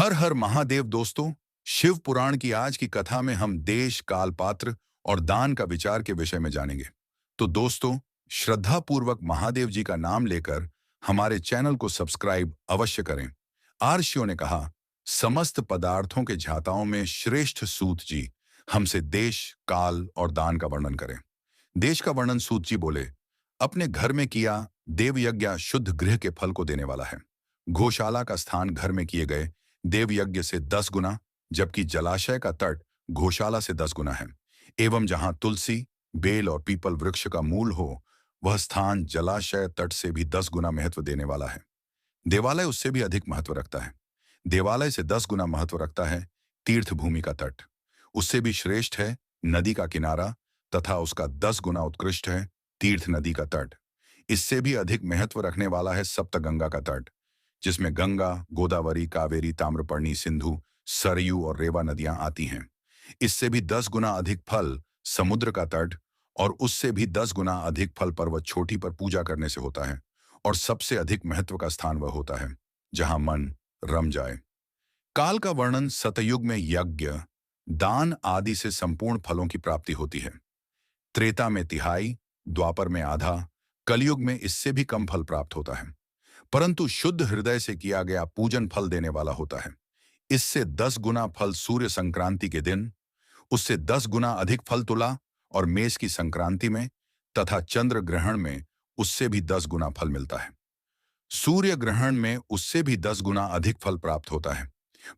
हर हर महादेव दोस्तों। शिव पुराण की आज की कथा में हम देश, काल, पात्र और दान का विचार के विषय में जानेंगे। तो दोस्तों, श्रद्धा पूर्वक महादेव जी का नाम लेकर हमारे चैनल को सब्सक्राइब अवश्य करें। आर्षियों ने कहा, समस्त पदार्थों के झाताओं में श्रेष्ठ सूत जी हमसे देश, काल और दान का वर्णन करें। देश का वर्णन सूत जी बोले, अपने घर में किया देव यज्ञ शुद्ध गृह के फल को देने वाला है। गौशाला का स्थान घर में किए गए देव यज्ञ से 10 गुना, जबकि जलाशय का तट गौशाला से 10 गुना है। एवं जहां तुलसी, बेल और पीपल वृक्ष का मूल हो, वह स्थान जलाशय तट से भी 10 गुना महत्व देने वाला है। देवालय उससे भी अधिक महत्व रखता है। देवालय से 10 गुना महत्व रखता है तीर्थ भूमि का तट। उससे भी श्रेष्ठ है नदी का किनारा, तथा उसका 10 गुना उत्कृष्ट है तीर्थ नदी का तट। इससे भी अधिक महत्व रखने वाला है सप्तगंगा का तट, जिसमें गंगा, गोदावरी, कावेरी, ताम्रपर्णी, सिंधु, सरयू और रेवा नदियां आती हैं। इससे भी 10 गुना अधिक फल समुद्र का तट, और उससे भी 10 गुना अधिक फल पर्वत छोटी पर पूजा करने से होता है। और सबसे अधिक महत्व का स्थान वह होता है जहां मन रम जाए। काल का वर्णन सतयुग में यज्ञ, दान आदि से संपूर्ण फलों की प्राप्ति होती है। त्रेता में तिहाई, द्वापर में आधा, कलयुग में इससे भी कम फल प्राप्त होता है, परंतु शुद्ध हृदय से किया गया पूजन फल देने वाला होता है। इससे 10 गुना फल सूर्य संक्रांति के दिन, उससे 10 गुना अधिक फल तुला और मेष की संक्रांति में, तथा चंद्र ग्रहण में उससे भी 10 गुना फल मिलता है। सूर्य ग्रहण में उससे भी 10 गुना अधिक फल प्राप्त होता है।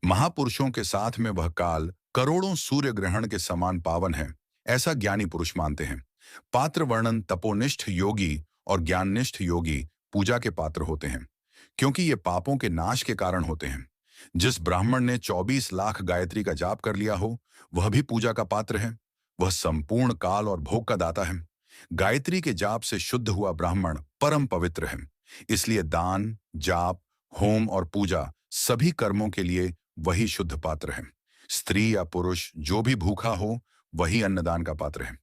महापुरुषों के साथ में वह काल करोड़ों सूर्य ग्रहण के समान पावन है, ऐसा ज्ञानी पुरुष मानते हैं। पात्र वर्णन तपोनिष्ठ योगी और ज्ञाननिष्ठ योगी पूजा के पात्र होते हैं, क्योंकि ये पापों के नाश के कारण होते हैं। जिस ब्राह्मण ने 24 लाख गायत्री का जाप कर लिया हो, वह भी पूजा का पात्र है। वह संपूर्ण काल और भोग का दाता है। गायत्री के जाप से शुद्ध हुआ ब्राह्मण परम पवित्र है। इसलिए दान, जाप, होम और पूजा सभी कर्मों के लिए वही शुद्ध पात्र है। स्त्री या पुरुष जो भी भूखा हो, वही अन्नदान का पात्र है।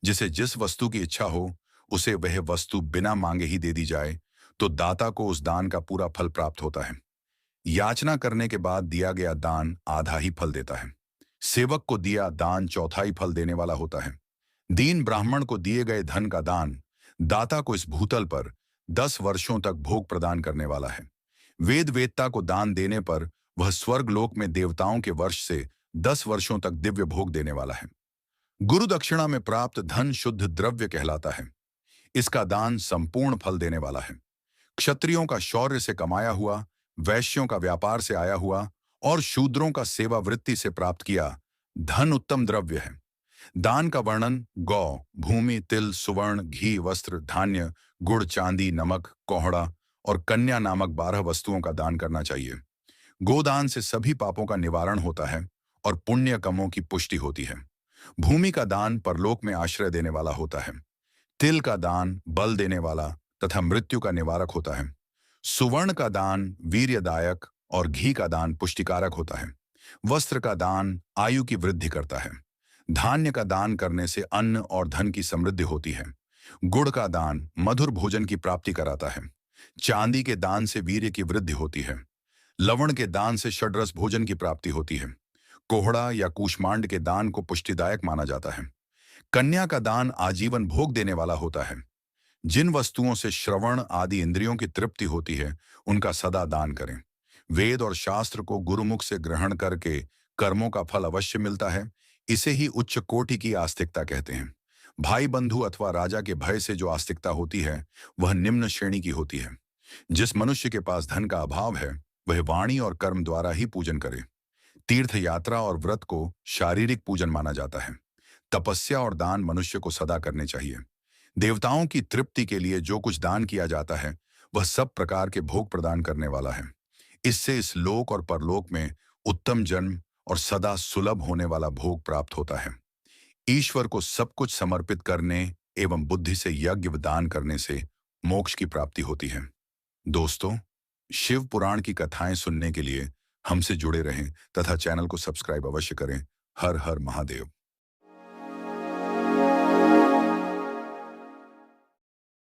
जिसे जिस वस्तु की इच्छा हो, उसे वह वस्तु बिना मांगे ही दे दी जाए, तो दाता को उस दान का पूरा फल प्राप्त होता है। याचना करने के बाद दिया गया दान आधा ही फल देता है। सेवक को दिया दान चौथाई फल देने वाला होता है। दीन ब्राह्मण को दिए गए धन का दान दाता को इस भूतल पर 10 वर्षों तक भोग प्रदान करने वाला है। वेद वेदता को दान देने पर वह स्वर्ग लोक में देवताओं के वर्ष से 10 वर्षों तक दिव्य भोग देने वाला है। गुरु दक्षिणा में प्राप्त धन शुद्ध द्रव्य कहलाता है। इसका दान संपूर्ण फल देने वाला है। क्षत्रियों का शौर्य से कमाया हुआ, वैश्यों का व्यापार से आया हुआ और शूद्रों का सेवा वृत्ति से प्राप्त किया धन उत्तम द्रव्य है। दान का वर्णन गौ, भूमि, तिल, सुवर्ण, घी, वस्त्र, धान्य, गुड़, चांदी, नमक, कोहड़ा और कन्या नामक 12 वस्तुओं का दान करना चाहिए। गोदान से सभी पापों का निवारण होता है और पुण्य कर्मों की पुष्टि होती है। भूमि का दान परलोक में आश्रय देने वाला होता है। तिल का दान बल देने वाला तथा मृत्यु का निवारक होता है। सुवर्ण का दान वीर्यदायक और घी का दान पुष्टिकारक होता है। वस्त्र का दान आयु की वृद्धि करता है। धान्य का दान करने से अन्न और धन की समृद्धि होती है। गुड़ का दान मधुर भोजन की प्राप्ति कराता है। चांदी के दान से वीर्य की वृद्धि होती है। लवण के दान से षड्रस भोजन की प्राप्ति होती है। कोहड़ा या कूष्मांड के दान को पुष्टिदायक माना जाता है। कन्या का दान आजीवन भोग देने वाला होता है। जिन वस्तुओं से श्रवण आदि इंद्रियों की तृप्ति होती है, उनका सदा दान करें। वेद और शास्त्र को गुरुमुख से ग्रहण करके कर्मों का फल अवश्य मिलता है। इसे ही उच्च कोटि की आस्तिकता कहते हैं। भाई बंधु अथवा राजा के भय से जो आस्तिकता होती है, वह निम्न श्रेणी की होती है। जिस मनुष्य के पास धन का अभाव है, वह वाणी और कर्म द्वारा ही पूजन करे। तीर्थ यात्रा और व्रत को शारीरिक पूजन माना जाता है। तपस्या और दान मनुष्य को सदा करने चाहिए। देवताओं की तृप्ति के लिए जो कुछ दान किया जाता है, वह सब प्रकार के भोग प्रदान करने वाला है। इससे इस लोक और परलोक में उत्तम जन्म और सदा सुलभ होने वाला भोग प्राप्त होता है। ईश्वर को सब कुछ समर्पित करने एवं बुद्धि से यज्ञ व दान करने से मोक्ष की प्राप्ति होती है। दोस्तों, शिव पुराण की कथाएं सुनने के लिए हमसे जुड़े रहें तथा चैनल को सब्सक्राइब अवश्य करें। हर हर महादेव।